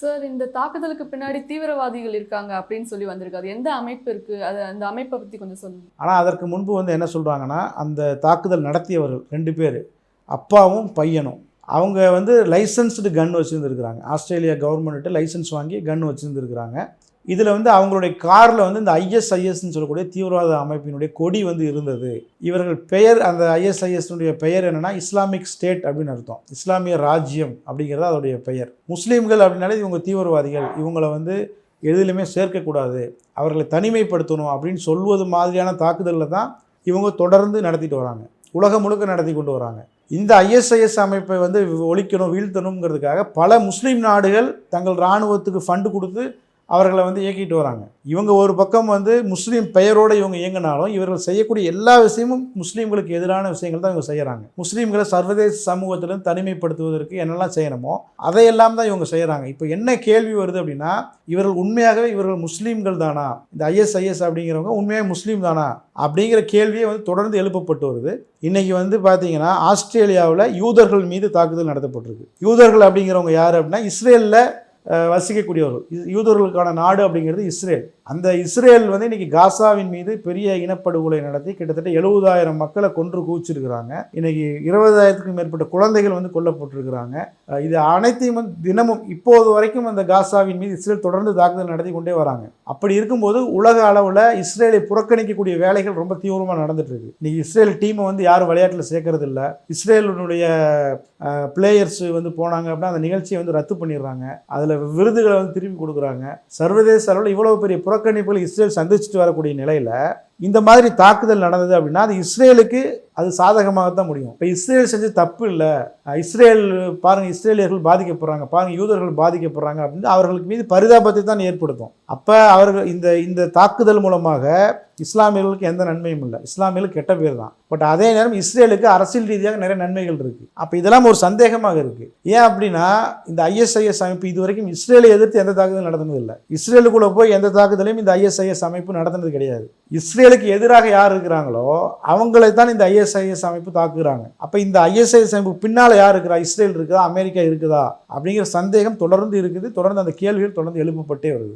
Sir, இந்த தாக்குதலுக்கு பின்னாடி தீவிரவாதிகள் இருக்காங்க அப்படின்னு சொல்லி வந்திருக்கு. அது எந்த அமைப்பு இருக்கு? அந்த அமைப்பை பத்தி கொஞ்சம் சொல்லுங்க. ஆனால் அதற்கு முன்பு என்ன சொல்கிறாங்கன்னா, அந்த தாக்குதல் நடத்தியவர்கள் 2 பேர், அப்பாவும் பையனும். அவங்க லைசன்ஸ்டு கன் வச்சுருந்துருக்குறாங்க. ஆஸ்திரேலியா கவர்மெண்ட்டு லைசன்ஸ் வாங்கி கன் வச்சுருந்துருக்குறாங்க. இதில் அவங்களுடைய காரில் இந்த ஐஎஸ்ஐஎஸ்ன்னு சொல்லக்கூடிய தீவிரவாத அமைப்பினுடைய கொடி இருந்தது. இவர்கள் பெயர், அந்த ஐஎஸ்ஐஎஸ்னுடைய பெயர் என்னென்னா இஸ்லாமிக் ஸ்டேட் அப்படின்னு அர்த்தம். இஸ்லாமிய ராஜ்யம் அப்படிங்கிறது அதோடைய பெயர். முஸ்லீம்கள் அப்படின்னாலே இவங்க தீவிரவாதிகள், இவங்களை எதிலுமே சேர்க்கக்கூடாது, அவர்களை தனிமைப்படுத்தணும் அப்படின்னு சொல்வது மாதிரியான தாக்குதலில் தான் இவங்க தொடர்ந்து நடத்திட்டு வராங்க. உலகம் முழுக்க நடத்தி கொண்டு வராங்க. இந்த ஐஎஸ்ஐஎஸ் அமைப்பை ஒழிக்கணும், வீழ்த்தணுங்கிறதுக்காக பல முஸ்லீம் நாடுகள் தங்கள் இராணுவத்துக்கு ஃபண்டு கொடுத்து அவர்களை இயக்கிட்டு வராங்க. இவங்க ஒரு பக்கம் முஸ்லீம் பெயரோடு இவங்க இயங்கினாலும் இவர்கள் செய்யக்கூடிய எல்லா விஷயமும் முஸ்லீம்களுக்கு எதிரான விஷயங்கள் தான் இவங்க செய்கிறாங்க. முஸ்லீம்களை சர்வதேச சமூகத்திலிருந்து தனிமைப்படுத்துவதற்கு என்னெல்லாம் செய்யணுமோ அதையெல்லாம் தான் இவங்க செய்கிறாங்க. இப்போ என்ன கேள்வி வருது அப்படின்னா, இவர்கள் முஸ்லீம்கள் தானா, இந்த ஐஎஸ்ஐஎஸ் அப்படிங்கிறவங்க உண்மையாக முஸ்லீம் தானா அப்படிங்கிற கேள்வியை தொடர்ந்து எழுப்பப்பட்டு வருது. இன்றைக்கி பார்த்தீங்கன்னா ஆஸ்திரேலியாவில் யூதர்கள் மீது தாக்குதல் நடத்தப்பட்டிருக்கு. யூதர்கள் அப்படிங்கிறவங்க யார் அப்படின்னா இஸ்ரேலில் வசிக்கக்கூடியவர்கள். யூதர்களுக்கான நாடு அப்படிங்கிறது இஸ்ரேல். அந்த இஸ்ரேல் இன்றைக்கி காசாவின் மீது பெரிய இனப்படுகொலை நடத்தி கிட்டத்தட்ட 70,000 மக்களை கொன்று குவிச்சிருக்கிறாங்க. இன்றைக்கி 20,000க்கும் மேற்பட்ட குழந்தைகள் கொல்லப்பட்டிருக்கிறாங்க. இது அனைத்தையும் தினமும் இப்போது வரைக்கும் அந்த காசாவின் மீது இஸ்ரேல் தொடர்ந்து தாக்குதல் நடத்தி கொண்டே வராங்க. அப்படி இருக்கும்போது உலக அளவில் இஸ்ரேலை புறக்கணிக்கக்கூடிய வேலைகள் ரொம்ப தீவிரமாக நடந்துட்டு இருக்கு. இன்றைக்கி இஸ்ரேல் டீமை யாரும் விளையாட்டில் சேர்க்கறது இல்லை. இஸ்ரேலினுடைய பிளேயர்ஸ் போனாங்க அப்படின்னா அந்த நிகழ்ச்சியை ரத்து பண்ணிடுறாங்க. அதில் விருதுகளை திருப்பி கொடுக்குறாங்க. சர்வதேச அளவில் இவ்வளவு பெரிய புறக்கணிப்புகள் இஸ்ரேல் சந்திச்சுட்டு வரக்கூடிய நிலையில் இந்த மாதிரி தாக்குதல் நடந்தது அப்படின்னா அது இஸ்ரேலுக்கு அது சாதகமாகத்தான் முடியும். இப்போ இஸ்ரேல் செஞ்ச தப்பு இல்லை, இஸ்ரேல் பாருங்கள் இஸ்ரேலியர்கள் பாதிக்கப்படுறாங்க, பாருங்கள் யூதர்கள் பாதிக்கப்படுறாங்க அப்படின்னு அவர்களுக்கு மீது பரிதாபத்தை தான் ஏற்படுத்தும். அப்போ அவர்கள் இந்த தாக்குதல் மூலமாக இஸ்லாமியர்களுக்கு எந்த நன்மையும் இல்லை, இஸ்லாமியர்களுக்கு கெட்ட பேர் தான். பட் அதே நேரம் இஸ்ரேலுக்கு அரசியல் ரீதியாக நிறைய நன்மைகள் இருக்குது. அப்போ இதெல்லாம் ஒரு சந்தேகமாக இருக்குது. ஏன் அப்படின்னா இந்த ஐஎஸ்ஐஎஸ் அமைப்பு இது வரைக்கும் இஸ்ரேலை எதிர்த்து எந்த தாக்குதலும் நடந்தது இல்லை. இஸ்ரேலுக்குள்ளே போய் எந்த தாக்குதலையும் இந்த ஐஎஸ்ஐஎஸ் அமைப்பு நடத்தினது கிடையாது. இஸ்ரேலுக்கு எதிராக யார் இருக்கிறாங்களோ அவங்களை தான் இந்த ஐஎஸ்ஐஎஸ் அமைப்பு தாக்குகிறாங்க. அப்போ இந்த ஐஎஸ்ஐஎஸ் அமைப்பு பின்னால் யார் இருக்கிறா? இஸ்ரேல் இருக்குதா, அமெரிக்கா இருக்குதா அப்படிங்கிற சந்தேகம் தொடர்ந்து இருக்குது. தொடர்ந்து அந்த கேள்விகள் தொடர்ந்து எழுப்பப்பட்டே வருது.